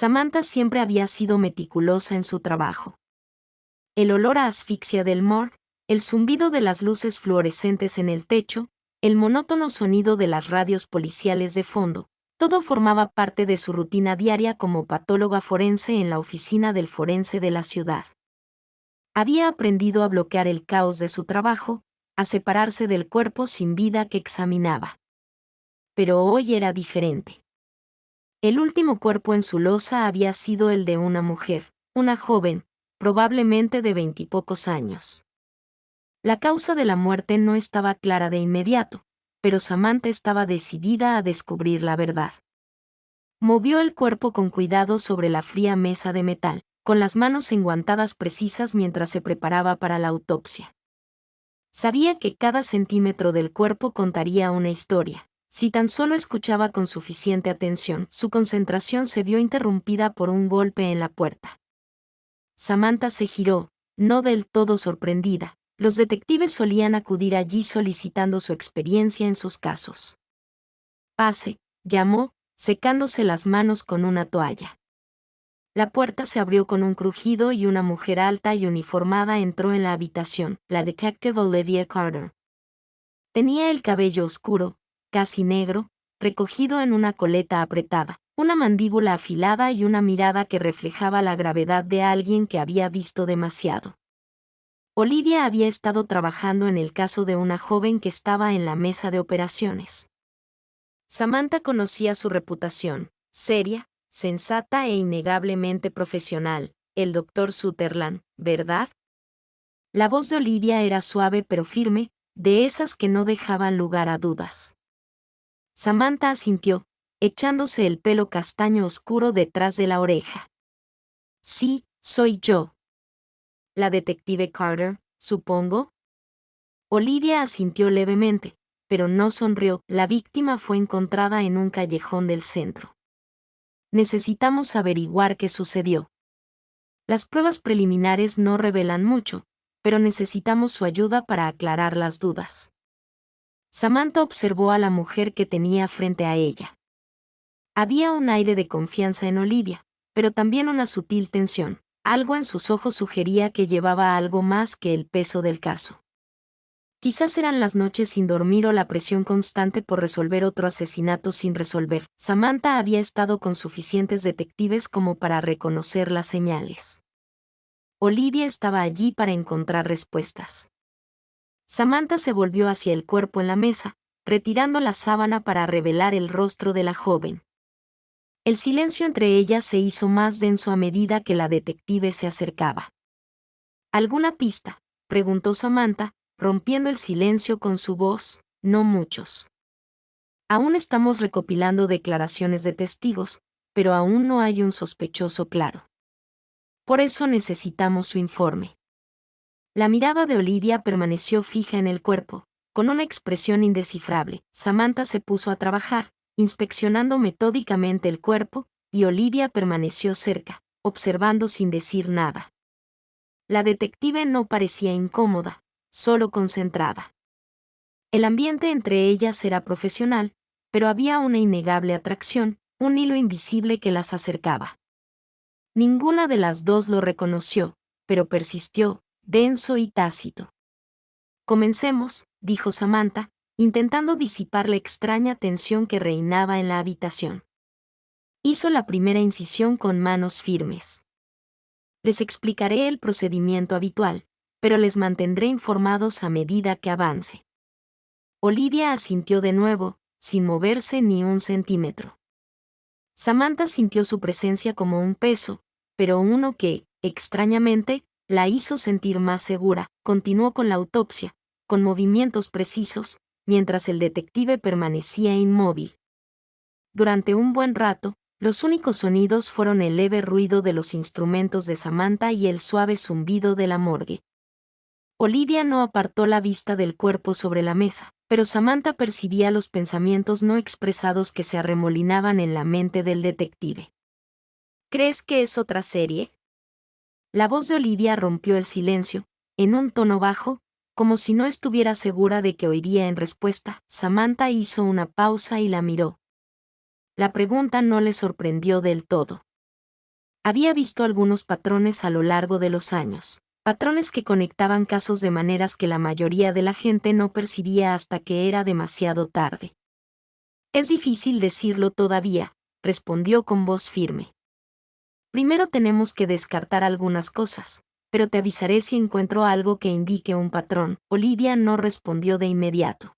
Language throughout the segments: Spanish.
Samantha siempre había sido meticulosa en su trabajo. El olor a asfixia del morgue, el zumbido de las luces fluorescentes en el techo, el monótono sonido de las radios policiales de fondo, todo formaba parte de su rutina diaria como patóloga forense en la oficina del forense de la ciudad. Había aprendido a bloquear el caos de su trabajo, a separarse del cuerpo sin vida que examinaba. Pero hoy era diferente. El último cuerpo en su losa había sido el de una mujer, una joven, probablemente de 20 y pocos años. La causa de la muerte no estaba clara de inmediato, pero Samantha estaba decidida a descubrir la verdad. Movió el cuerpo con cuidado sobre la fría mesa de metal, con las manos enguantadas precisas mientras se preparaba para la autopsia. Sabía que cada centímetro del cuerpo contaría una historia. Si tan solo escuchaba con suficiente atención, su concentración se vio interrumpida por un golpe en la puerta. Samantha se giró, no del todo sorprendida. Los detectives solían acudir allí solicitando su experiencia en sus casos. «Pase», llamó, secándose las manos con una toalla. La puerta se abrió con un crujido y una mujer alta y uniformada entró en la habitación, la detective Olivia Carter. Tenía el cabello oscuro, casi negro, recogido en una coleta apretada, una mandíbula afilada y una mirada que reflejaba la gravedad de alguien que había visto demasiado. Olivia había estado trabajando en el caso de una joven que estaba en la mesa de operaciones. Samantha conocía su reputación, seria, sensata e innegablemente profesional, el Dr. Sutherland, ¿verdad? La voz de Olivia era suave pero firme, de esas que no dejaban lugar a dudas. Samantha asintió, echándose el pelo castaño oscuro detrás de la oreja. «Sí, soy yo». «La detective Carter, supongo». Olivia asintió levemente, pero no sonrió. La víctima fue encontrada en un callejón del centro. Necesitamos averiguar qué sucedió. Las pruebas preliminares no revelan mucho, pero necesitamos su ayuda para aclarar las dudas. Samantha observó a la mujer que tenía frente a ella. Había un aire de confianza en Olivia, pero también una sutil tensión. Algo en sus ojos sugería que llevaba algo más que el peso del caso. Quizás eran las noches sin dormir o la presión constante por resolver otro asesinato sin resolver. Samantha había estado con suficientes detectives como para reconocer las señales. Olivia estaba allí para encontrar respuestas. Samantha se volvió hacia el cuerpo en la mesa, retirando la sábana para revelar el rostro de la joven. El silencio entre ellas se hizo más denso a medida que la detective se acercaba. ¿Alguna pista?, preguntó Samantha, rompiendo el silencio con su voz. «No muchos. Aún estamos recopilando declaraciones de testigos, pero aún no hay un sospechoso claro. Por eso necesitamos su informe». La mirada de Olivia permaneció fija en el cuerpo, con una expresión indescifrable. Samantha se puso a trabajar, inspeccionando metódicamente el cuerpo, y Olivia permaneció cerca, observando sin decir nada. La detective no parecía incómoda, solo concentrada. El ambiente entre ellas era profesional, pero había una innegable atracción, un hilo invisible que las acercaba. Ninguna de las dos lo reconoció, pero persistió, denso y tácito. «Comencemos», dijo Samantha, intentando disipar la extraña tensión que reinaba en la habitación. Hizo la primera incisión con manos firmes. «Les explicaré el procedimiento habitual, pero les mantendré informados a medida que avance». Olivia asintió de nuevo, sin moverse ni un centímetro. Samantha sintió su presencia como un peso, pero uno que, extrañamente, la hizo sentir más segura. Continuó con la autopsia, con movimientos precisos, mientras el detective permanecía inmóvil. Durante un buen rato, los únicos sonidos fueron el leve ruido de los instrumentos de Samantha y el suave zumbido de la morgue. Olivia no apartó la vista del cuerpo sobre la mesa, pero Samantha percibía los pensamientos no expresados que se arremolinaban en la mente del detective. «¿Crees que es otra serie?». La voz de Olivia rompió el silencio, en un tono bajo, como si no estuviera segura de que oiría en respuesta. Samantha hizo una pausa y la miró. La pregunta no le sorprendió del todo. Había visto algunos patrones a lo largo de los años, patrones que conectaban casos de maneras que la mayoría de la gente no percibía hasta que era demasiado tarde. Es difícil decirlo todavía, respondió con voz firme. Primero tenemos que descartar algunas cosas, pero te avisaré si encuentro algo que indique un patrón. Olivia no respondió de inmediato.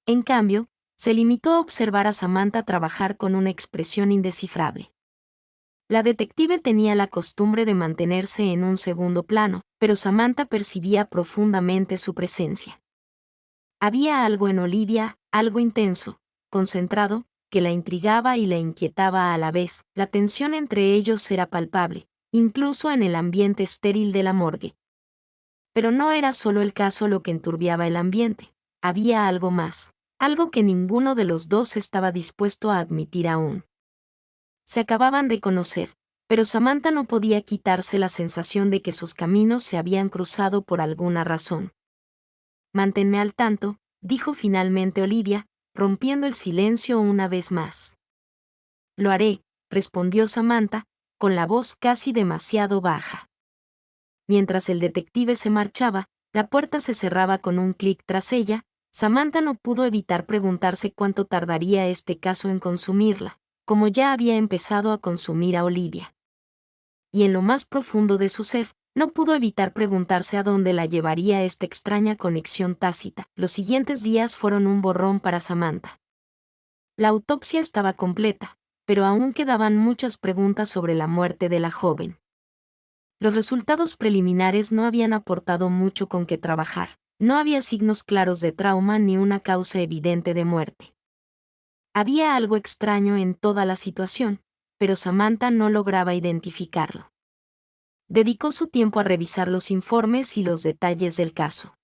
En cambio, se limitó a observar a Samantha trabajar con una expresión indescifrable. La detective tenía la costumbre de mantenerse en un segundo plano, pero Samantha percibía profundamente su presencia. Había algo en Olivia, algo intenso, concentrado, que la intrigaba y la inquietaba a la vez. La tensión entre ellos era palpable, incluso en el ambiente estéril de la morgue. Pero no era solo el caso lo que enturbiaba el ambiente. Había algo más, algo que ninguno de los dos estaba dispuesto a admitir aún. Se acababan de conocer, pero Samantha no podía quitarse la sensación de que sus caminos se habían cruzado por alguna razón. Manténme al tanto, dijo finalmente Olivia, rompiendo el silencio una vez más. Lo haré, respondió Samantha, con la voz casi demasiado baja. Mientras el detective se marchaba, la puerta se cerraba con un clic tras ella. Samantha no pudo evitar preguntarse cuánto tardaría este caso en consumirla, como ya había empezado a consumir a Olivia. Y en lo más profundo de su ser, no pudo evitar preguntarse a dónde la llevaría esta extraña conexión tácita. Los siguientes días fueron un borrón para Samantha. La autopsia estaba completa, pero aún quedaban muchas preguntas sobre la muerte de la joven. Los resultados preliminares no habían aportado mucho con qué trabajar. No había signos claros de trauma ni una causa evidente de muerte. Había algo extraño en toda la situación, pero Samantha no lograba identificarlo. Dedicó su tiempo a revisar los informes y los detalles del caso.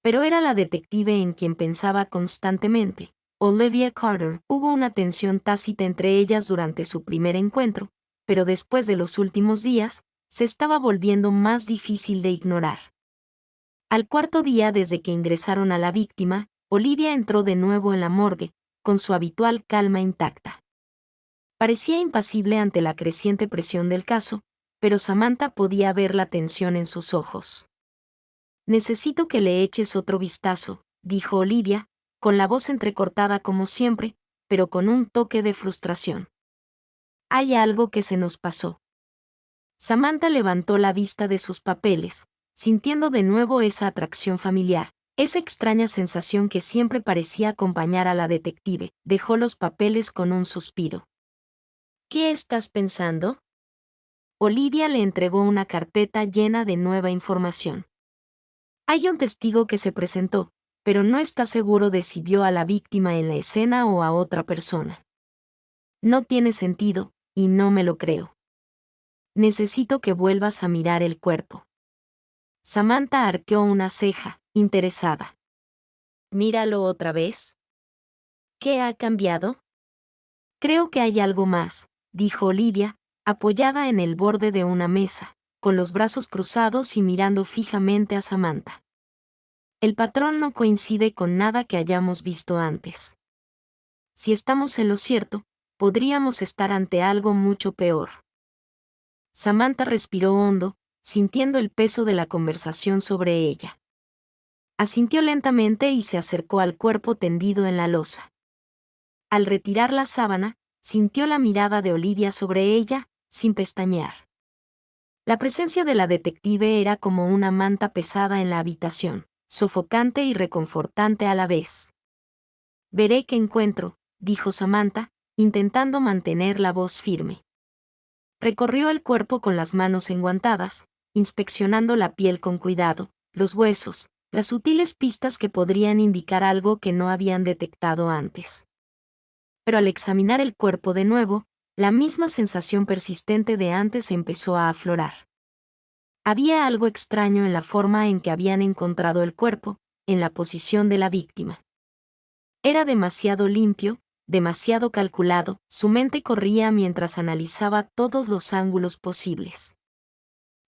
Pero era la detective en quien pensaba constantemente, Olivia Carter. Hubo una tensión tácita entre ellas durante su primer encuentro, pero después de los últimos días, se estaba volviendo más difícil de ignorar. Al cuarto día desde que ingresaron a la víctima, Olivia entró de nuevo en la morgue, con su habitual calma intacta. Parecía impasible ante la creciente presión del caso, pero Samantha podía ver la tensión en sus ojos. Necesito que le eches otro vistazo, dijo Olivia, con la voz entrecortada como siempre, pero con un toque de frustración. Hay algo que se nos pasó. Samantha levantó la vista de sus papeles, sintiendo de nuevo esa atracción familiar, esa extraña sensación que siempre parecía acompañar a la detective. Dejó los papeles con un suspiro. ¿Qué estás pensando? Olivia le entregó una carpeta llena de nueva información. Hay un testigo que se presentó, pero no está seguro de si vio a la víctima en la escena o a otra persona. No tiene sentido, y no me lo creo. Necesito que vuelvas a mirar el cuerpo. Samantha arqueó una ceja, interesada. Míralo otra vez. ¿Qué ha cambiado? Creo que hay algo más, dijo Olivia, apoyada en el borde de una mesa, con los brazos cruzados y mirando fijamente a Samantha. El patrón no coincide con nada que hayamos visto antes. Si estamos en lo cierto, podríamos estar ante algo mucho peor. Samantha respiró hondo, sintiendo el peso de la conversación sobre ella. Asintió lentamente y se acercó al cuerpo tendido en la losa. Al retirar la sábana, sintió la mirada de Olivia sobre ella, sin pestañear. La presencia de la detective era como una manta pesada en la habitación, sofocante y reconfortante a la vez. Veré qué encuentro, dijo Samantha, intentando mantener la voz firme. Recorrió el cuerpo con las manos enguantadas, inspeccionando la piel con cuidado, los huesos, las sutiles pistas que podrían indicar algo que no habían detectado antes. Pero al examinar el cuerpo de nuevo, la misma sensación persistente de antes empezó a aflorar. Había algo extraño en la forma en que habían encontrado el cuerpo, en la posición de la víctima. Era demasiado limpio, demasiado calculado. Su mente corría mientras analizaba todos los ángulos posibles.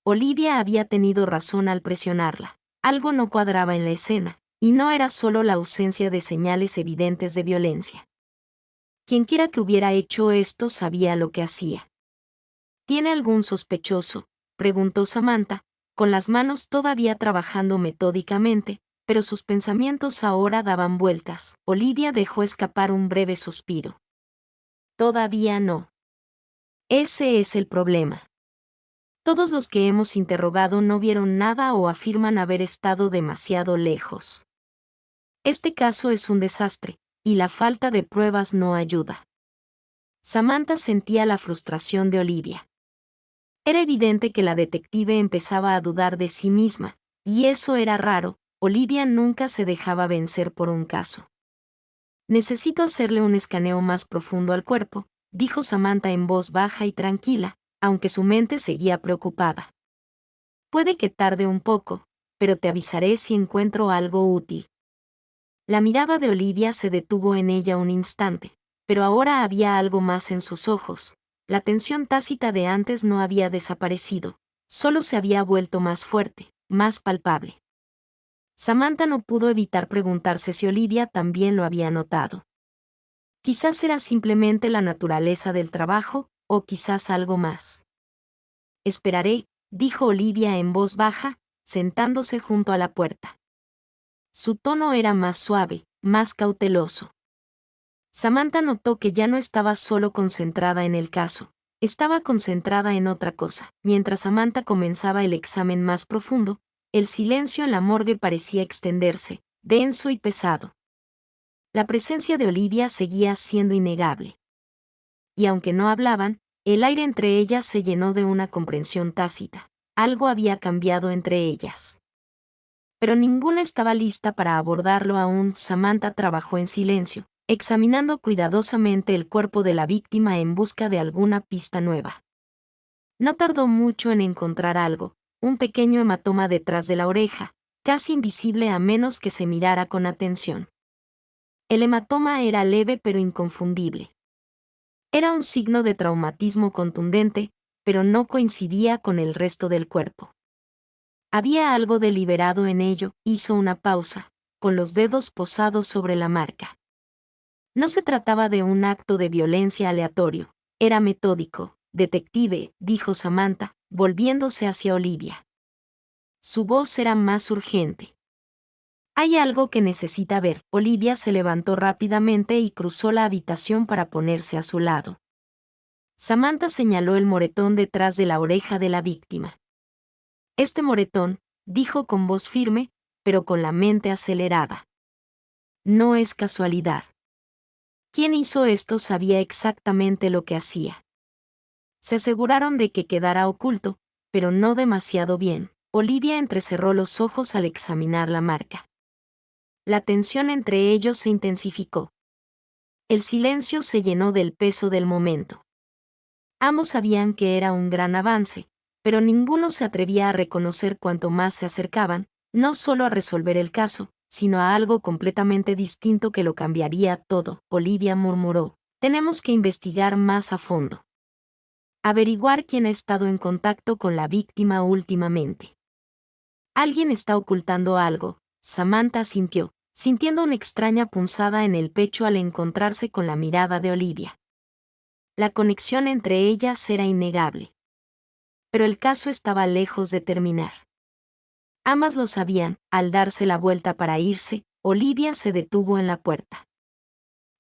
Olivia había tenido razón al presionarla. Algo no cuadraba en la escena, y no era solo la ausencia de señales evidentes de violencia. Quienquiera que hubiera hecho esto sabía lo que hacía. ¿Tiene algún sospechoso?, preguntó Samantha, con las manos todavía trabajando metódicamente, pero sus pensamientos ahora daban vueltas. Olivia dejó escapar un breve suspiro. Todavía no. Ese es el problema. Todos los que hemos interrogado no vieron nada o afirman haber estado demasiado lejos. Este caso es un desastre, y la falta de pruebas no ayuda. Samantha sentía la frustración de Olivia. Era evidente que la detective empezaba a dudar de sí misma, y eso era raro. Olivia nunca se dejaba vencer por un caso. Necesito hacerle un escaneo más profundo al cuerpo, dijo Samantha en voz baja y tranquila, aunque su mente seguía preocupada. Puede que tarde un poco, pero te avisaré si encuentro algo útil. La mirada de Olivia se detuvo en ella un instante, pero ahora había algo más en sus ojos. La tensión tácita de antes no había desaparecido, solo se había vuelto más fuerte, más palpable. Samantha no pudo evitar preguntarse si Olivia también lo había notado. Quizás era simplemente la naturaleza del trabajo, o quizás algo más. Esperaré, dijo Olivia en voz baja, sentándose junto a la puerta. Su tono era más suave, más cauteloso. Samantha notó que ya no estaba solo concentrada en el caso, estaba concentrada en otra cosa. Mientras Samantha comenzaba el examen más profundo, el silencio en la morgue parecía extenderse, denso y pesado. La presencia de Olivia seguía siendo innegable. Y aunque no hablaban, el aire entre ellas se llenó de una comprensión tácita. Algo había cambiado entre ellas. Pero ninguna estaba lista para abordarlo aún. Samantha trabajó en silencio, examinando cuidadosamente el cuerpo de la víctima en busca de alguna pista nueva. No tardó mucho en encontrar algo, un pequeño hematoma detrás de la oreja, casi invisible a menos que se mirara con atención. El hematoma era leve pero inconfundible. Era un signo de traumatismo contundente, pero no coincidía con el resto del cuerpo. Había algo deliberado en ello. Hizo una pausa, con los dedos posados sobre la marca. No se trataba de un acto de violencia aleatorio, era metódico. Detective, dijo Samantha, volviéndose hacia Olivia. Su voz era más urgente. Hay algo que necesita ver. Olivia se levantó rápidamente y cruzó la habitación para ponerse a su lado. Samantha señaló el moretón detrás de la oreja de la víctima. Este moretón, dijo con voz firme, pero con la mente acelerada. No es casualidad. Quien hizo esto sabía exactamente lo que hacía. Se aseguraron de que quedara oculto, pero no demasiado bien. Olivia entrecerró los ojos al examinar la marca. La tensión entre ellos se intensificó. El silencio se llenó del peso del momento. Ambos sabían que era un gran avance, pero ninguno se atrevía a reconocer cuanto más se acercaban, no solo a resolver el caso, sino a algo completamente distinto que lo cambiaría todo. Olivia murmuró: tenemos que investigar más a fondo. Averiguar quién ha estado en contacto con la víctima últimamente. Alguien está ocultando algo. Samantha asintió, sintiendo una extraña punzada en el pecho al encontrarse con la mirada de Olivia. La conexión entre ellas era innegable. Pero el caso estaba lejos de terminar. Ambas lo sabían. Al darse la vuelta para irse, Olivia se detuvo en la puerta.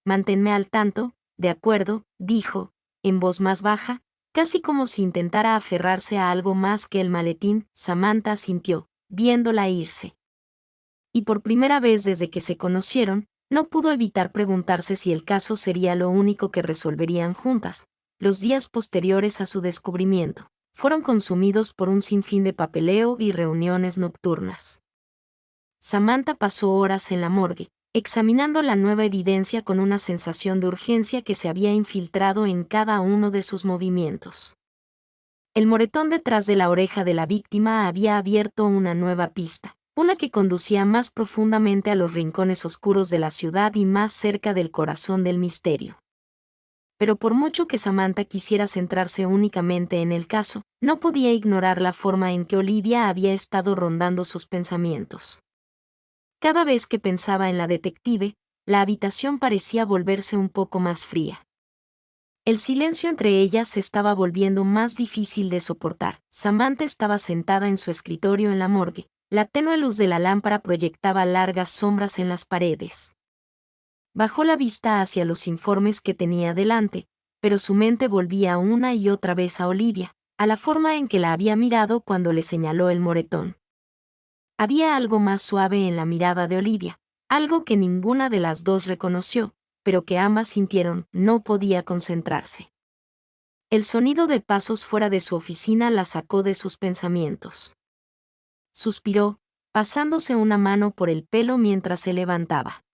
Manténme al tanto, de acuerdo, dijo, en voz más baja, casi como si intentara aferrarse a algo más que el maletín. Samantha asintió, viéndola irse. Y por primera vez desde que se conocieron, no pudo evitar preguntarse si el caso sería lo único que resolverían juntas. Los días posteriores a su descubrimiento fueron consumidos por un sinfín de papeleo y reuniones nocturnas. Samantha pasó horas en la morgue, examinando la nueva evidencia con una sensación de urgencia que se había infiltrado en cada uno de sus movimientos. El moretón detrás de la oreja de la víctima había abierto una nueva pista, una que conducía más profundamente a los rincones oscuros de la ciudad y más cerca del corazón del misterio. Pero por mucho que Samantha quisiera centrarse únicamente en el caso, no podía ignorar la forma en que Olivia había estado rondando sus pensamientos. Cada vez que pensaba en la detective, la habitación parecía volverse un poco más fría. El silencio entre ellas se estaba volviendo más difícil de soportar. Samantha estaba sentada en su escritorio en la morgue. La tenue luz de la lámpara proyectaba largas sombras en las paredes. Bajó la vista hacia los informes que tenía delante, pero su mente volvía una y otra vez a Olivia, a la forma en que la había mirado cuando le señaló el moretón. Había algo más suave en la mirada de Olivia, algo que ninguna de las dos reconoció, pero que ambas sintieron. No podía concentrarse. El sonido de pasos fuera de su oficina la sacó de sus pensamientos. Suspiró, pasándose una mano por el pelo mientras se levantaba.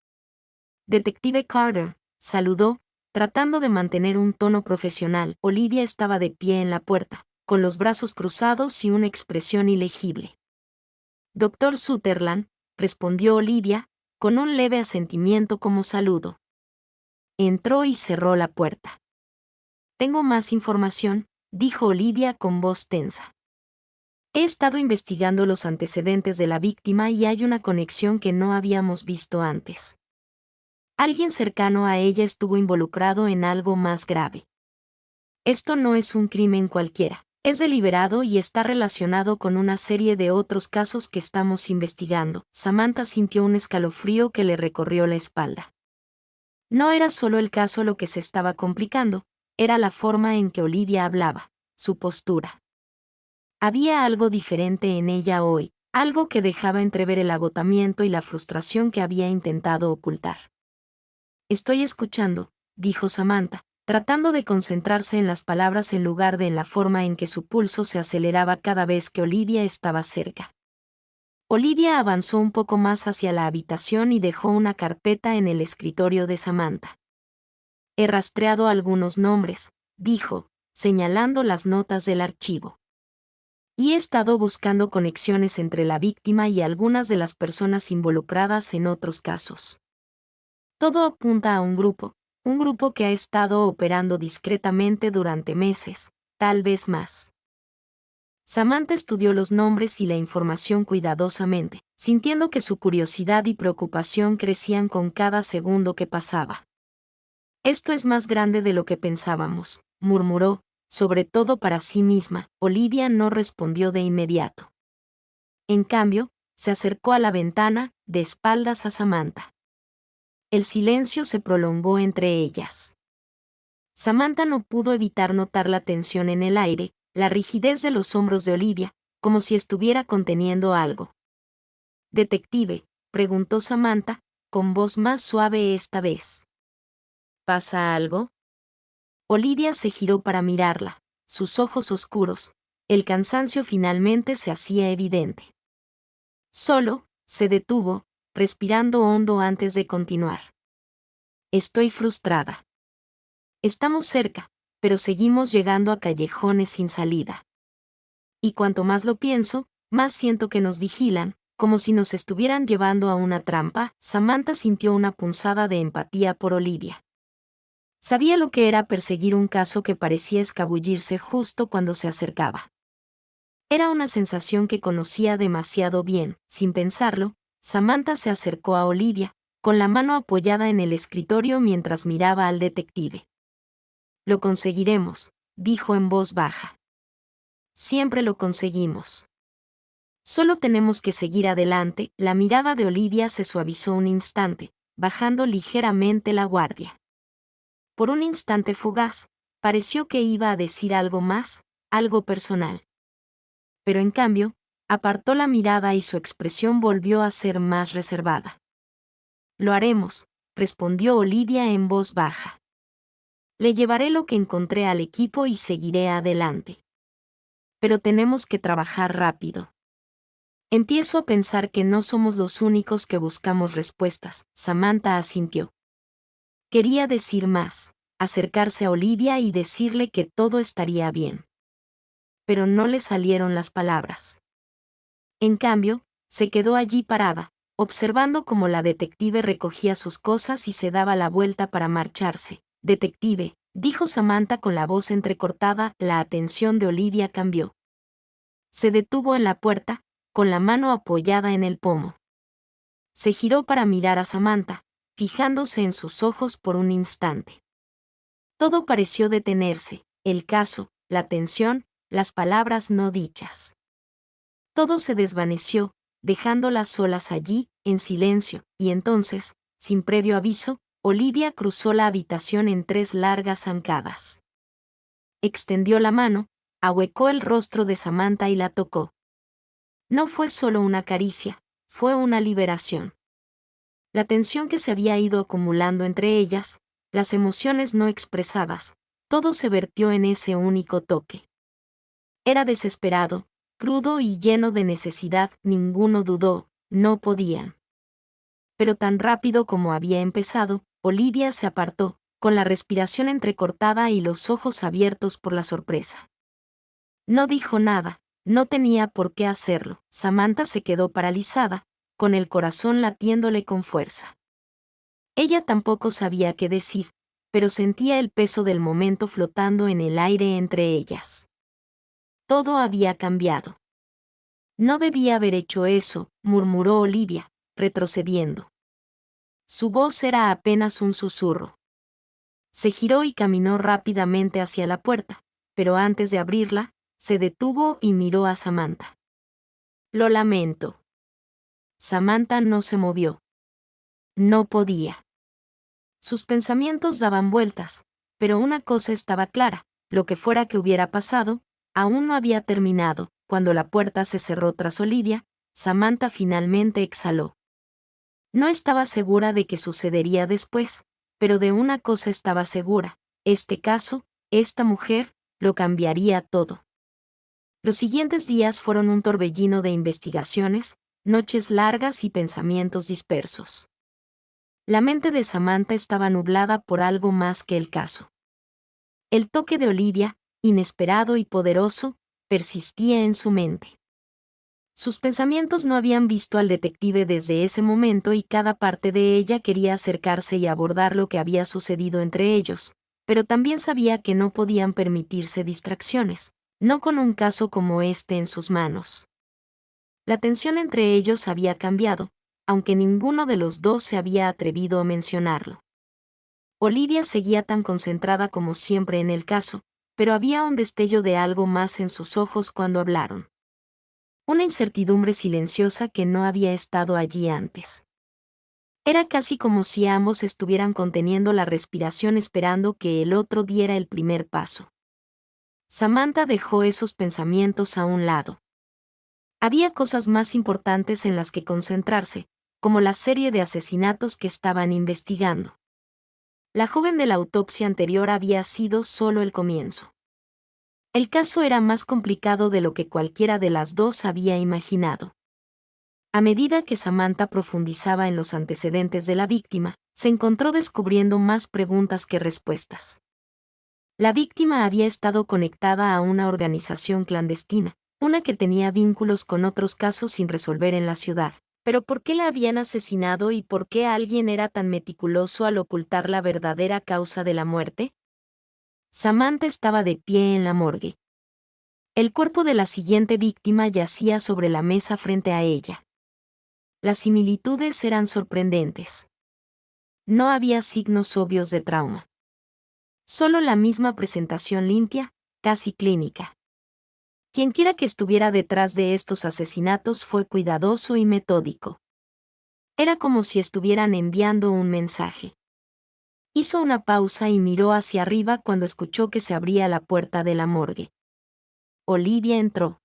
Detective Carter, saludó, tratando de mantener un tono profesional. Olivia estaba de pie en la puerta, con los brazos cruzados y una expresión ilegible. Dr. Sutherland, respondió Olivia, con un leve asentimiento como saludo. Entró y cerró la puerta. Tengo más información, dijo Olivia con voz tensa. He estado investigando los antecedentes de la víctima y hay una conexión que no habíamos visto antes. Alguien cercano a ella estuvo involucrado en algo más grave. Esto no es un crimen cualquiera, es deliberado y está relacionado con una serie de otros casos que estamos investigando. Samantha sintió un escalofrío que le recorrió la espalda. No era solo el caso lo que se estaba complicando, era la forma en que Olivia hablaba, su postura. Había algo diferente en ella hoy, algo que dejaba entrever el agotamiento y la frustración que había intentado ocultar. Estoy escuchando, dijo Samantha, tratando de concentrarse en las palabras en lugar de en la forma en que su pulso se aceleraba cada vez que Olivia estaba cerca. Olivia avanzó un poco más hacia la habitación y dejó una carpeta en el escritorio de Samantha. He rastreado algunos nombres, dijo, señalando las notas del archivo. Y he estado buscando conexiones entre la víctima y algunas de las personas involucradas en otros casos. Todo apunta a un grupo que ha estado operando discretamente durante meses, tal vez más. Samantha estudió los nombres y la información cuidadosamente, sintiendo que su curiosidad y preocupación crecían con cada segundo que pasaba. Esto es más grande de lo que pensábamos, murmuró, sobre todo para sí misma. Olivia no respondió de inmediato. En cambio, se acercó a la ventana, de espaldas a Samantha. El silencio se prolongó entre ellas. Samantha no pudo evitar notar la tensión en el aire, la rigidez de los hombros de Olivia, como si estuviera conteniendo algo. «Detective», preguntó Samantha, con voz más suave esta vez. «¿Pasa algo?» Olivia se giró para mirarla, sus ojos oscuros, el cansancio finalmente se hacía evidente. Solo, se detuvo, respirando hondo antes de continuar. «Estoy frustrada. Estamos cerca, pero seguimos llegando a callejones sin salida. Y cuanto más lo pienso, más siento que nos vigilan, como si nos estuvieran llevando a una trampa». Samantha sintió una punzada de empatía por Olivia. Sabía lo que era perseguir un caso que parecía escabullirse justo cuando se acercaba. Era una sensación que conocía demasiado bien. Sin pensarlo, Samantha se acercó a Olivia, con la mano apoyada en el escritorio mientras miraba al detective. «Lo conseguiremos», dijo en voz baja. «Siempre lo conseguimos. Solo tenemos que seguir adelante». La mirada de Olivia se suavizó un instante, bajando ligeramente la guardia. Por un instante fugaz, pareció que iba a decir algo más, algo personal. Pero en cambio, apartó la mirada y su expresión volvió a ser más reservada. «Lo haremos», respondió Olivia en voz baja. «Le llevaré lo que encontré al equipo y seguiré adelante. Pero tenemos que trabajar rápido. Empiezo a pensar que no somos los únicos que buscamos respuestas». Samantha asintió. Quería decir más, acercarse a Olivia y decirle que todo estaría bien. Pero no le salieron las palabras. En cambio, se quedó allí parada, observando cómo la detective recogía sus cosas y se daba la vuelta para marcharse. «Detective», dijo Samantha con la voz entrecortada. La atención de Olivia cambió. Se detuvo en la puerta, con la mano apoyada en el pomo. Se giró para mirar a Samantha, fijándose en sus ojos por un instante. Todo pareció detenerse, el caso, la tensión, las palabras no dichas. Todo se desvaneció, dejándolas solas allí, en silencio, y entonces, sin previo aviso, Olivia cruzó la habitación en 3 largas zancadas. Extendió la mano, ahuecó el rostro de Samantha y la tocó. No fue solo una caricia, fue una liberación. La tensión que se había ido acumulando entre ellas, las emociones no expresadas, todo se vertió en ese único toque. Era desesperado, crudo y lleno de necesidad, ninguno dudó, no podían. Pero tan rápido como había empezado, Olivia se apartó, con la respiración entrecortada y los ojos abiertos por la sorpresa. No dijo nada, no tenía por qué hacerlo. Samantha se quedó paralizada, con el corazón latiéndole con fuerza. Ella tampoco sabía qué decir, pero sentía el peso del momento flotando en el aire entre ellas. Todo había cambiado. No debía haber hecho eso, murmuró Olivia, retrocediendo. Su voz era apenas un susurro. Se giró y caminó rápidamente hacia la puerta, pero antes de abrirla, se detuvo y miró a Samantha. Lo lamento. Samantha no se movió. No podía. Sus pensamientos daban vueltas, pero una cosa estaba clara, lo que fuera que hubiera pasado, aún no había terminado. Cuando la puerta se cerró tras Olivia, Samantha finalmente exhaló. No estaba segura de qué sucedería después, pero de una cosa estaba segura: este caso, esta mujer, lo cambiaría todo. Los siguientes días fueron un torbellino de investigaciones, noches largas y pensamientos dispersos. La mente de Samantha estaba nublada por algo más que el caso. El toque de Olivia, inesperado y poderoso, persistía en su mente. Sus pensamientos no habían visto al detective desde ese momento y cada parte de ella quería acercarse y abordar lo que había sucedido entre ellos, pero también sabía que no podían permitirse distracciones, no con un caso como este en sus manos. La tensión entre ellos había cambiado, aunque ninguno de los dos se había atrevido a mencionarlo. Olivia seguía tan concentrada como siempre en el caso, pero había un destello de algo más en sus ojos cuando hablaron. Una incertidumbre silenciosa que no había estado allí antes. Era casi como si ambos estuvieran conteniendo la respiración esperando que el otro diera el primer paso. Samantha dejó esos pensamientos a un lado. Había cosas más importantes en las que concentrarse, como la serie de asesinatos que estaban investigando. La joven de la autopsia anterior había sido solo el comienzo. El caso era más complicado de lo que cualquiera de las dos había imaginado. A medida que Samantha profundizaba en los antecedentes de la víctima, se encontró descubriendo más preguntas que respuestas. La víctima había estado conectada a una organización clandestina, una que tenía vínculos con otros casos sin resolver en la ciudad. ¿Pero por qué la habían asesinado y por qué alguien era tan meticuloso al ocultar la verdadera causa de la muerte? Samantha estaba de pie en la morgue. El cuerpo de la siguiente víctima yacía sobre la mesa frente a ella. Las similitudes eran sorprendentes. No había signos obvios de trauma. Solo la misma presentación limpia, casi clínica. Quienquiera que estuviera detrás de estos asesinatos fue cuidadoso y metódico. Era como si estuvieran enviando un mensaje. Hizo una pausa y miró hacia arriba cuando escuchó que se abría la puerta de la morgue. Olivia entró.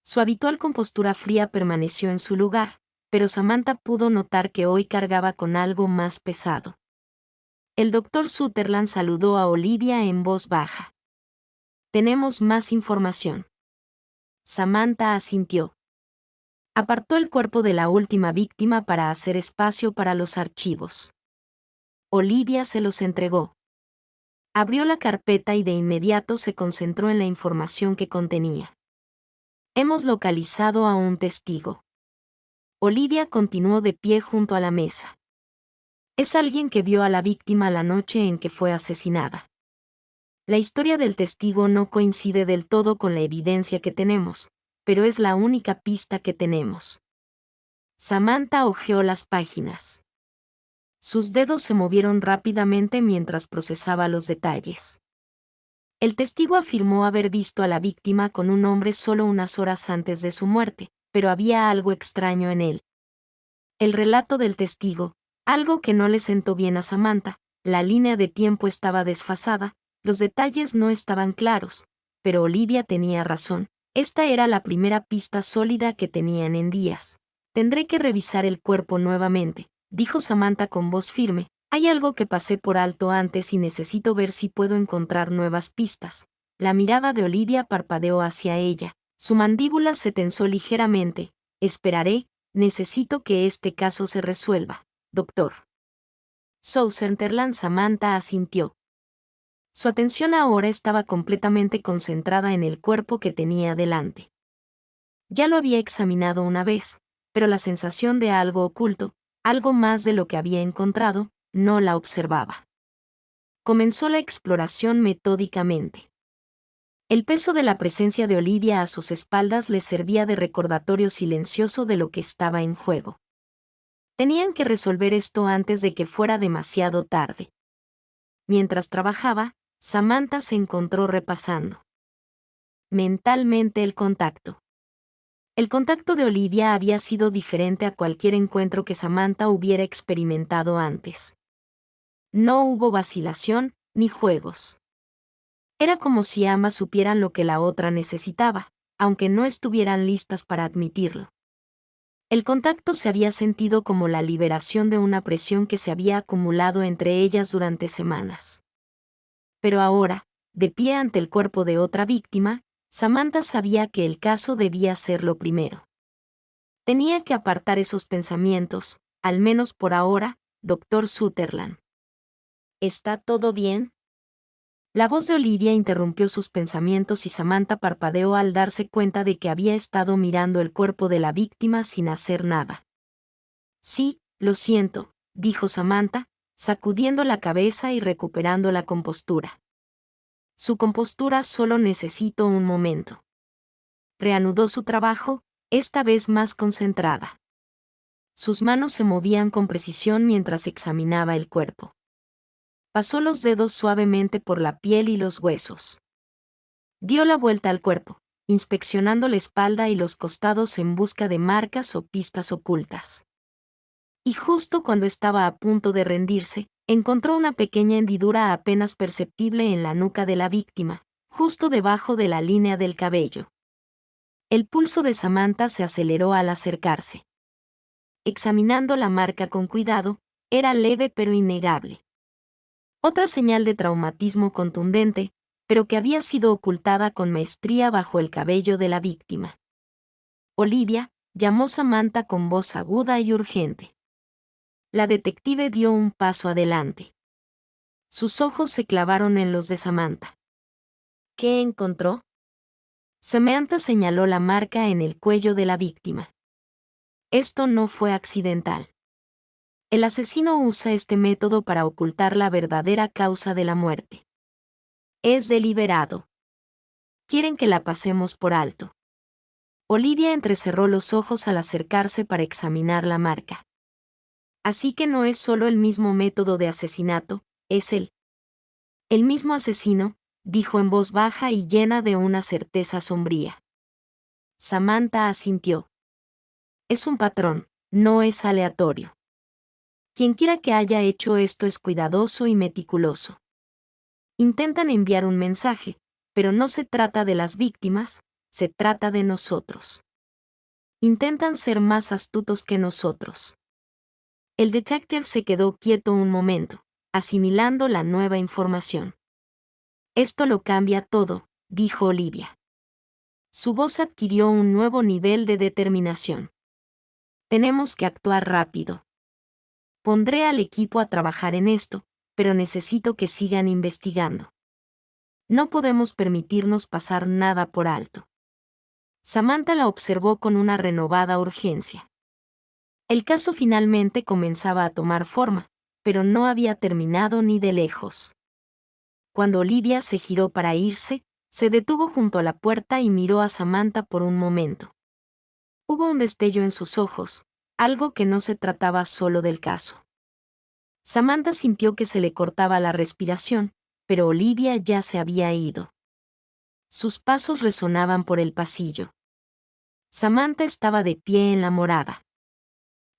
Su habitual compostura fría permaneció en su lugar, pero Samantha pudo notar que hoy cargaba con algo más pesado. El doctor Sutherland saludó a Olivia en voz baja. «Tenemos más información». Samantha asintió. Apartó el cuerpo de la última víctima para hacer espacio para los archivos. Olivia se los entregó. Abrió la carpeta y de inmediato se concentró en la información que contenía. Hemos localizado a un testigo. Olivia continuó de pie junto a la mesa. Es alguien que vio a la víctima la noche en que fue asesinada. La historia del testigo no coincide del todo con la evidencia que tenemos, pero es la única pista que tenemos. Samantha hojeó las páginas. Sus dedos se movieron rápidamente mientras procesaba los detalles. El testigo afirmó haber visto a la víctima con un hombre solo unas horas antes de su muerte, pero había algo extraño en él. El relato del testigo, algo que no le sentó bien a Samantha, la línea de tiempo estaba desfasada, los detalles no estaban claros, pero Olivia tenía razón, esta era la primera pista sólida que tenían en días. Tendré que revisar el cuerpo nuevamente, dijo Samantha con voz firme, hay algo que pasé por alto antes y necesito ver si puedo encontrar nuevas pistas. La mirada de Olivia parpadeó hacia ella, su mandíbula se tensó ligeramente, esperaré, necesito que este caso se resuelva, doctor. Sutherland. Samantha asintió. Su atención ahora estaba completamente concentrada en el cuerpo que tenía delante. Ya lo había examinado una vez, pero la sensación de algo oculto, algo más de lo que había encontrado, no la observaba. Comenzó la exploración metódicamente. El peso de la presencia de Olivia a sus espaldas le servía de recordatorio silencioso de lo que estaba en juego. Tenían que resolver esto antes de que fuera demasiado tarde. Mientras trabajaba, Samantha se encontró repasando mentalmente el contacto. El contacto de Olivia había sido diferente a cualquier encuentro que Samantha hubiera experimentado antes. No hubo vacilación, ni juegos. Era como si ambas supieran lo que la otra necesitaba, aunque no estuvieran listas para admitirlo. El contacto se había sentido como la liberación de una presión que se había acumulado entre ellas durante semanas. Pero ahora, de pie ante el cuerpo de otra víctima, Samantha sabía que el caso debía ser lo primero. Tenía que apartar esos pensamientos, al menos por ahora, Dr. Sutherland. ¿Está todo bien? La voz de Olivia interrumpió sus pensamientos y Samantha parpadeó al darse cuenta de que había estado mirando el cuerpo de la víctima sin hacer nada. Sí, lo siento, dijo Samantha, sacudiendo la cabeza y recuperando la compostura. Su compostura solo necesitó un momento. Reanudó su trabajo, esta vez más concentrada. Sus manos se movían con precisión mientras examinaba el cuerpo. Pasó los dedos suavemente por la piel y los huesos. Dio la vuelta al cuerpo, inspeccionando la espalda y los costados en busca de marcas o pistas ocultas. Y justo cuando estaba a punto de rendirse, encontró una pequeña hendidura apenas perceptible en la nuca de la víctima, justo debajo de la línea del cabello. El pulso de Samantha se aceleró al acercarse. Examinando la marca con cuidado, era leve pero innegable. Otra señal de traumatismo contundente, pero que había sido ocultada con maestría bajo el cabello de la víctima. Olivia, llamó Samantha con voz aguda y urgente. La detective dio un paso adelante. Sus ojos se clavaron en los de Samantha. ¿Qué encontró? Samantha señaló la marca en el cuello de la víctima. Esto no fue accidental. El asesino usa este método para ocultar la verdadera causa de la muerte. Es deliberado. Quieren que la pasemos por alto. Olivia entrecerró los ojos al acercarse para examinar la marca. Así que no es solo el mismo método de asesinato, es el mismo asesino, dijo en voz baja y llena de una certeza sombría. Samantha asintió. Es un patrón, no es aleatorio. Quienquiera que haya hecho esto es cuidadoso y meticuloso. Intentan enviar un mensaje, pero no se trata de las víctimas, se trata de nosotros. Intentan ser más astutos que nosotros. El detective se quedó quieto un momento, asimilando la nueva información. Esto lo cambia todo, dijo Olivia. Su voz adquirió un nuevo nivel de determinación. Tenemos que actuar rápido. Pondré al equipo a trabajar en esto, pero necesito que sigan investigando. No podemos permitirnos pasar nada por alto. Samantha la observó con una renovada urgencia. El caso finalmente comenzaba a tomar forma, pero no había terminado ni de lejos. Cuando Olivia se giró para irse, se detuvo junto a la puerta y miró a Samantha por un momento. Hubo un destello en sus ojos, algo que no se trataba solo del caso. Samantha sintió que se le cortaba la respiración, pero Olivia ya se había ido. Sus pasos resonaban por el pasillo. Samantha estaba de pie en la morada.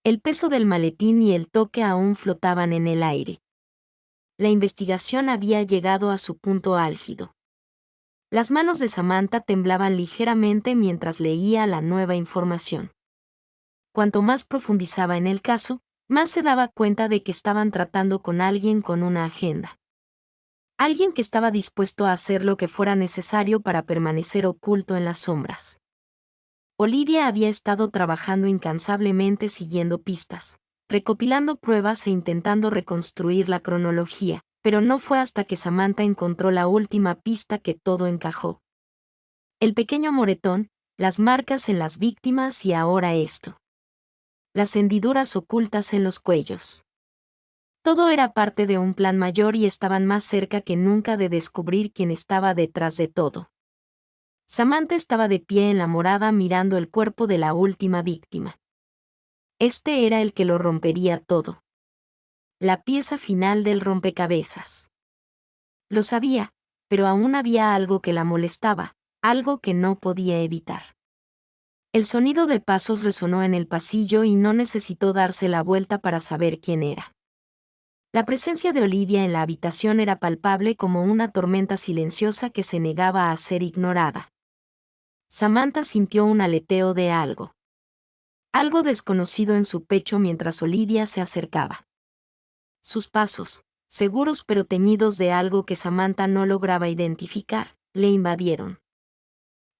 El peso del maletín y el toque aún flotaban en el aire. La investigación había llegado a su punto álgido. Las manos de Samantha temblaban ligeramente mientras leía la nueva información. Cuanto más profundizaba en el caso, más se daba cuenta de que estaban tratando con alguien con una agenda. Alguien que estaba dispuesto a hacer lo que fuera necesario para permanecer oculto en las sombras. Olivia había estado trabajando incansablemente siguiendo pistas, recopilando pruebas e intentando reconstruir la cronología, pero no fue hasta que Samantha encontró la última pista que todo encajó. El pequeño moretón, las marcas en las víctimas y ahora esto. Las hendiduras ocultas en los cuellos. Todo era parte de un plan mayor y estaban más cerca que nunca de descubrir quién estaba detrás de todo. Samantha estaba de pie en la morada mirando el cuerpo de la última víctima. Este era el que lo rompería todo. La pieza final del rompecabezas. Lo sabía, pero aún había algo que la molestaba, algo que no podía evitar. El sonido de pasos resonó en el pasillo y no necesitó darse la vuelta para saber quién era. La presencia de Olivia en la habitación era palpable como una tormenta silenciosa que se negaba a ser ignorada. Samantha sintió un aleteo de algo. Algo desconocido en su pecho mientras Olivia se acercaba. Sus pasos, seguros pero teñidos de algo que Samantha no lograba identificar, le invadieron.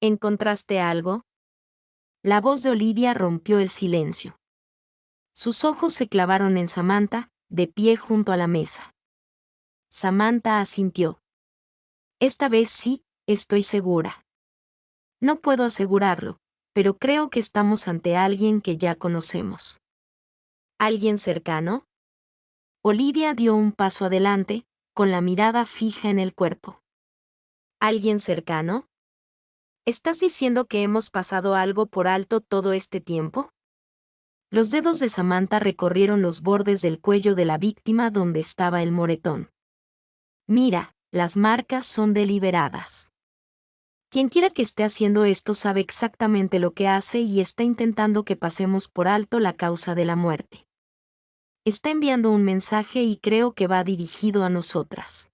¿Encontraste algo? La voz de Olivia rompió el silencio. Sus ojos se clavaron en Samantha, de pie junto a la mesa. Samantha asintió. Esta vez sí, estoy segura. No puedo asegurarlo, pero creo que estamos ante alguien que ya conocemos. ¿Alguien cercano? Olivia dio un paso adelante, con la mirada fija en el cuerpo. ¿Alguien cercano? ¿Estás diciendo que hemos pasado algo por alto todo este tiempo? Los dedos de Samantha recorrieron los bordes del cuello de la víctima donde estaba el moretón. Mira, las marcas son deliberadas. Quienquiera que esté haciendo esto sabe exactamente lo que hace y está intentando que pasemos por alto la causa de la muerte. Está enviando un mensaje y creo que va dirigido a nosotras.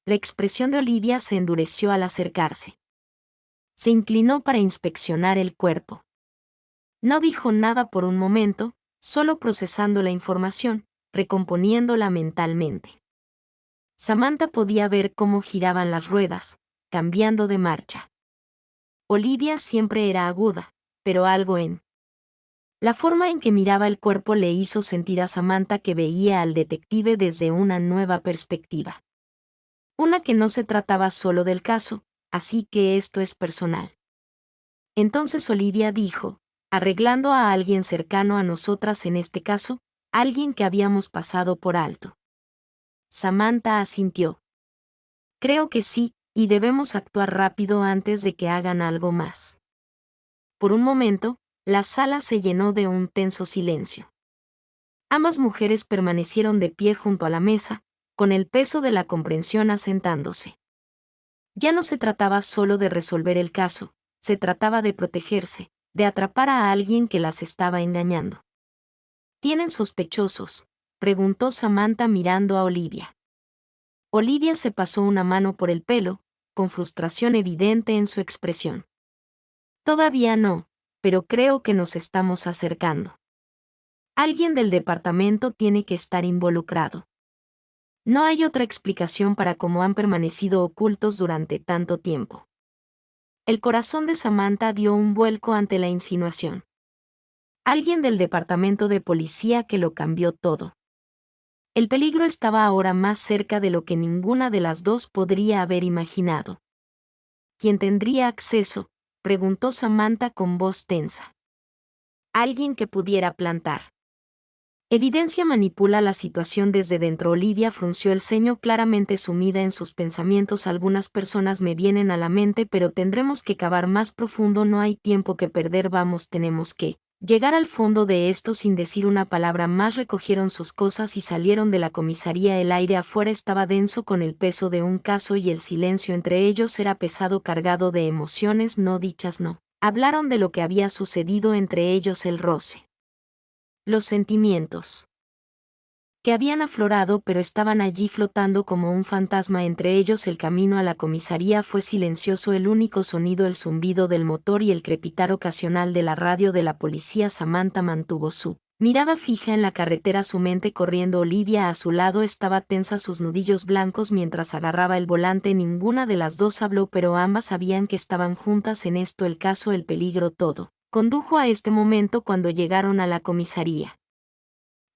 La expresión de Olivia se endureció al acercarse. Se inclinó para inspeccionar el cuerpo. No dijo nada por un momento, solo procesando la información, recomponiéndola mentalmente. Samantha podía ver cómo giraban las ruedas, cambiando de marcha. Olivia siempre era aguda, pero algo en la forma en que miraba el cuerpo le hizo sentir a Samantha que veía al detective desde una nueva perspectiva. Una que no se trataba solo del caso, así que esto es personal. Entonces Olivia dijo, arreglando a alguien cercano a nosotras en este caso, alguien que habíamos pasado por alto. Samantha asintió. Creo que sí, y debemos actuar rápido antes de que hagan algo más. Por un momento, la sala se llenó de un tenso silencio. Ambas mujeres permanecieron de pie junto a la mesa, con el peso de la comprensión asentándose. Ya no se trataba solo de resolver el caso, se trataba de protegerse, de atrapar a alguien que las estaba engañando. ¿Tienen sospechosos?, preguntó Samantha mirando a Olivia. Olivia se pasó una mano por el pelo, con frustración evidente en su expresión. Todavía no, pero creo que nos estamos acercando. Alguien del departamento tiene que estar involucrado. No hay otra explicación para cómo han permanecido ocultos durante tanto tiempo. El corazón de Samantha dio un vuelco ante la insinuación. Alguien del departamento de policía que lo cambió todo. El peligro estaba ahora más cerca de lo que ninguna de las dos podría haber imaginado. ¿Quién tendría acceso?, preguntó Samantha con voz tensa. Alguien que pudiera plantar. Evidencia manipula la situación desde dentro. Olivia frunció el ceño claramente sumida en sus pensamientos. Algunas personas me vienen a la mente pero tendremos que cavar más profundo. No hay tiempo que perder. Vamos, tenemos que Llegar al fondo de esto sin decir una palabra más, recogieron sus cosas y salieron de la comisaría. El aire afuera estaba denso con el peso de un caso y el silencio entre ellos era pesado, cargado de emociones no dichas. No hablaron de lo que había sucedido entre ellos, el roce, los sentimientos que habían aflorado pero estaban allí flotando como un fantasma entre ellos. El camino a la comisaría fue silencioso, el único sonido el zumbido del motor y el crepitar ocasional de la radio de la policía. Samantha mantuvo su mirada fija en la carretera, su mente corriendo. Olivia a su lado estaba tensa, sus nudillos blancos mientras agarraba el volante. Ninguna de las dos habló, pero ambas sabían que estaban juntas en esto, el caso, el peligro, todo condujo a este momento. Cuando llegaron a la comisaría,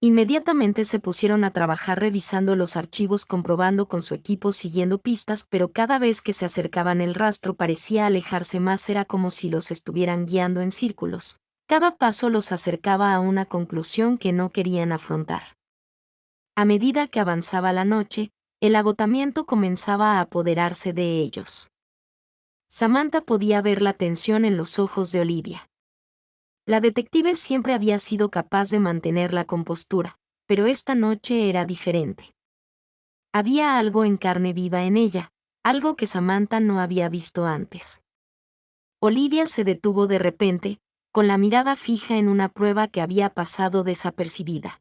inmediatamente se pusieron a trabajar revisando los archivos, comprobando con su equipo, siguiendo pistas, pero cada vez que se acercaban el rastro parecía alejarse más, era como si los estuvieran guiando en círculos. Cada paso los acercaba a una conclusión que no querían afrontar. A medida que avanzaba la noche, el agotamiento comenzaba a apoderarse de ellos. Samantha podía ver la tensión en los ojos de Olivia. La detective siempre había sido capaz de mantener la compostura, pero esta noche era diferente. Había algo en carne viva en ella, algo que Samantha no había visto antes. Olivia se detuvo de repente, con la mirada fija en una prueba que había pasado desapercibida.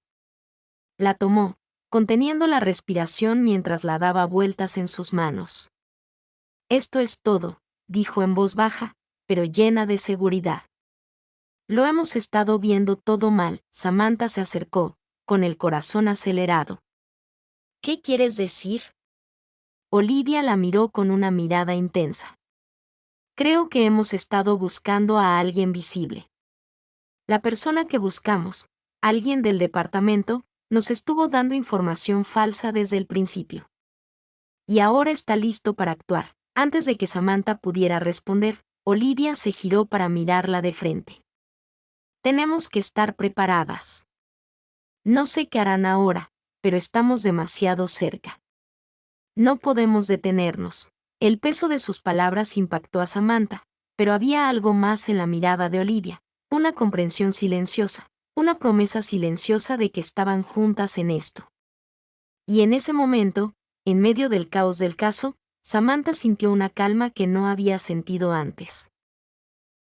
La tomó, conteniendo la respiración mientras la daba vueltas en sus manos. «Esto es todo», dijo en voz baja, pero llena de seguridad. «Lo hemos estado viendo todo mal». Samantha se acercó, con el corazón acelerado. «¿Qué quieres decir?». Olivia la miró con una mirada intensa. «Creo que hemos estado buscando a alguien visible. La persona que buscamos, alguien del departamento, nos estuvo dando información falsa desde el principio. Y ahora está listo para actuar». Antes de que Samantha pudiera responder, Olivia se giró para mirarla de frente. «Tenemos que estar preparadas. No sé qué harán ahora, pero estamos demasiado cerca. No podemos detenernos». El peso de sus palabras impactó a Samantha, pero había algo más en la mirada de Olivia, una comprensión silenciosa, una promesa silenciosa de que estaban juntas en esto. Y en ese momento, en medio del caos del caso, Samantha sintió una calma que no había sentido antes.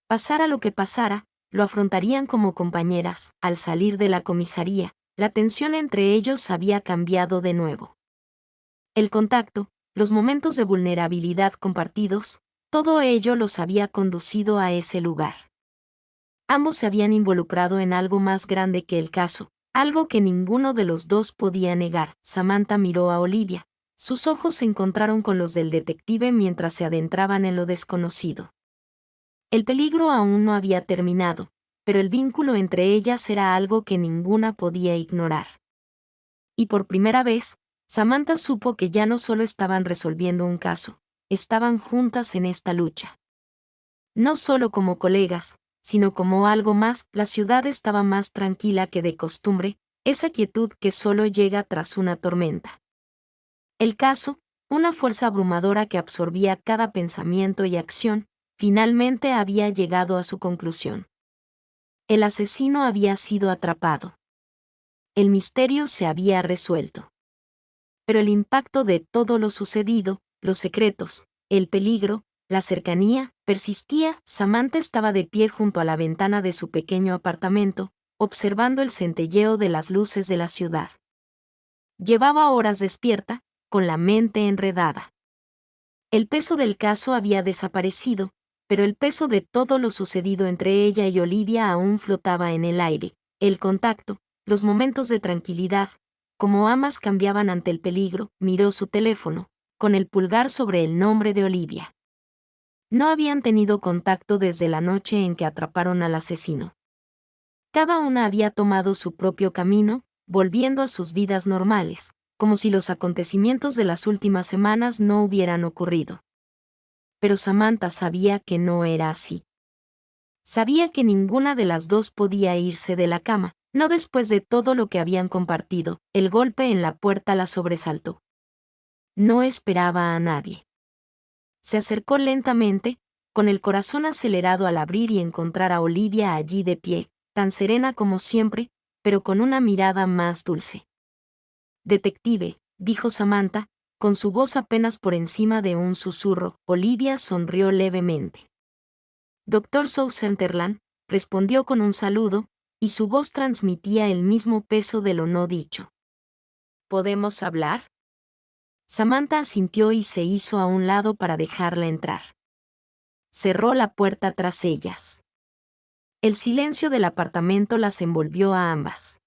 Pasara lo que pasara, lo afrontarían como compañeras. Al salir de la comisaría, la tensión entre ellos había cambiado de nuevo. El contacto, los momentos de vulnerabilidad compartidos, todo ello los había conducido a ese lugar. Ambos se habían involucrado en algo más grande que el caso, algo que ninguno de los dos podía negar. Samantha miró a Olivia. Sus ojos se encontraron con los del detective mientras se adentraban en lo desconocido. El peligro aún no había terminado, pero el vínculo entre ellas era algo que ninguna podía ignorar. Y por primera vez, Samantha supo que ya no solo estaban resolviendo un caso, estaban juntas en esta lucha. No solo como colegas, sino como algo más. La ciudad estaba más tranquila que de costumbre, esa quietud que solo llega tras una tormenta. El caso, una fuerza abrumadora que absorbía cada pensamiento y acción, finalmente había llegado a su conclusión. El asesino había sido atrapado. El misterio se había resuelto. Pero el impacto de todo lo sucedido, los secretos, el peligro, la cercanía, persistía. Samantha estaba de pie junto a la ventana de su pequeño apartamento, observando el centelleo de las luces de la ciudad. Llevaba horas despierta, con la mente enredada. El peso del caso había desaparecido, pero el peso de todo lo sucedido entre ella y Olivia aún flotaba en el aire. El contacto, los momentos de tranquilidad, como ambas cambiaban ante el peligro. Miró su teléfono, con el pulgar sobre el nombre de Olivia. No habían tenido contacto desde la noche en que atraparon al asesino. Cada una había tomado su propio camino, volviendo a sus vidas normales, como si los acontecimientos de las últimas semanas no hubieran ocurrido. Pero Samantha sabía que no era así. Sabía que ninguna de las dos podía irse de la cama, no después de todo lo que habían compartido. El golpe en la puerta la sobresaltó. No esperaba a nadie. Se acercó lentamente, con el corazón acelerado al abrir y encontrar a Olivia allí de pie, tan serena como siempre, pero con una mirada más dulce. Detective, dijo Samantha, con su voz apenas por encima de un susurro. Olivia sonrió levemente. Dr. Sutherland, respondió con un saludo, y su voz transmitía el mismo peso de lo no dicho. ¿Podemos hablar? Samantha asintió y se hizo a un lado para dejarla entrar. Cerró la puerta tras ellas. El silencio del apartamento las envolvió a ambas.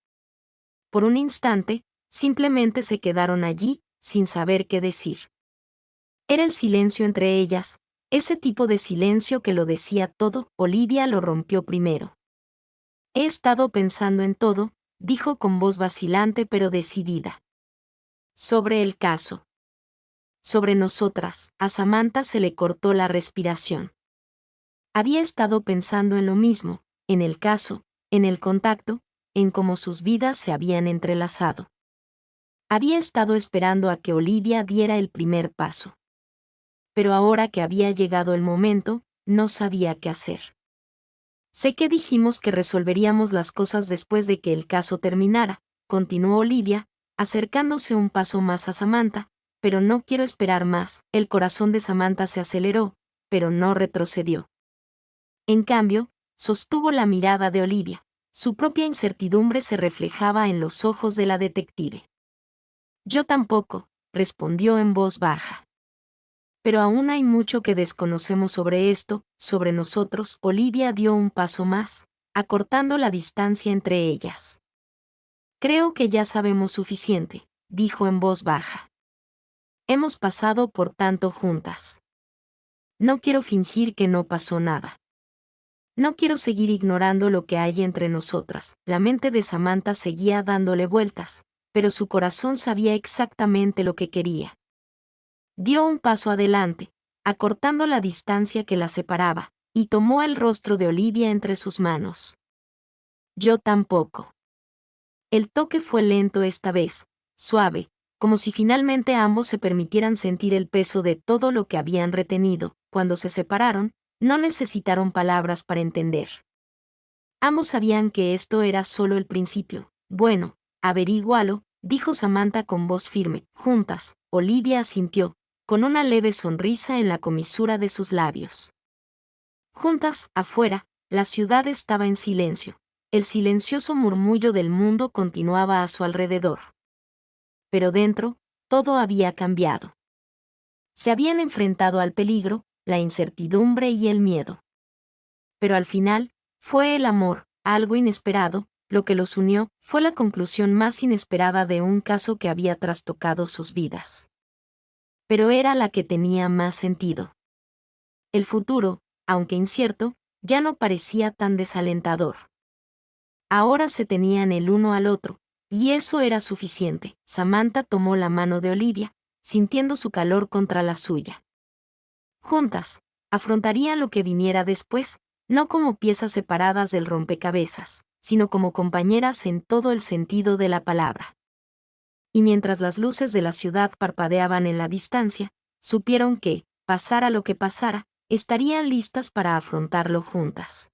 Por un instante, simplemente se quedaron allí, sin saber qué decir. Era el silencio entre ellas, ese tipo de silencio que lo decía todo. Olivia lo rompió primero. He estado pensando en todo, dijo con voz vacilante pero decidida. Sobre el caso. Sobre nosotras. A Samantha se le cortó la respiración. Había estado pensando en lo mismo, en el caso, en el contacto, en cómo sus vidas se habían entrelazado. Había estado esperando a que Olivia diera el primer paso. Pero ahora que había llegado el momento, no sabía qué hacer. Sé que dijimos que resolveríamos las cosas después de que el caso terminara, continuó Olivia, acercándose un paso más a Samantha, pero no quiero esperar más. El corazón de Samantha se aceleró, pero no retrocedió. En cambio, sostuvo la mirada de Olivia. Su propia incertidumbre se reflejaba en los ojos de la detective. Yo tampoco, respondió en voz baja. Pero aún hay mucho que desconocemos sobre esto, sobre nosotros. Olivia dio un paso más, acortando la distancia entre ellas. Creo que ya sabemos suficiente, dijo en voz baja. Hemos pasado por tanto juntas. No quiero fingir que no pasó nada. No quiero seguir ignorando lo que hay entre nosotras. La mente de Samantha seguía dándole vueltas, pero su corazón sabía exactamente lo que quería. Dio un paso adelante, acortando la distancia que la separaba, y tomó el rostro de Olivia entre sus manos. Yo tampoco. El toque fue lento esta vez, suave, como si finalmente ambos se permitieran sentir el peso de todo lo que habían retenido. Cuando se separaron, no necesitaron palabras para entender. Ambos sabían que esto era solo el principio. Bueno, averígualo, dijo Samantha con voz firme. Juntas, Olivia asintió, con una leve sonrisa en la comisura de sus labios. Juntas, afuera, la ciudad estaba en silencio. El silencioso murmullo del mundo continuaba a su alrededor. Pero dentro, todo había cambiado. Se habían enfrentado al peligro, la incertidumbre y el miedo. Pero al final, fue el amor, algo inesperado, lo que los unió. Fue la conclusión más inesperada de un caso que había trastocado sus vidas. Pero era la que tenía más sentido. El futuro, aunque incierto, ya no parecía tan desalentador. Ahora se tenían el uno al otro, y eso era suficiente. Samantha tomó la mano de Olivia, sintiendo su calor contra la suya. Juntas, afrontarían lo que viniera después, no como piezas separadas del rompecabezas, sino como compañeras en todo el sentido de la palabra. Y mientras las luces de la ciudad parpadeaban en la distancia, supieron que, pasara lo que pasara, estarían listas para afrontarlo juntas.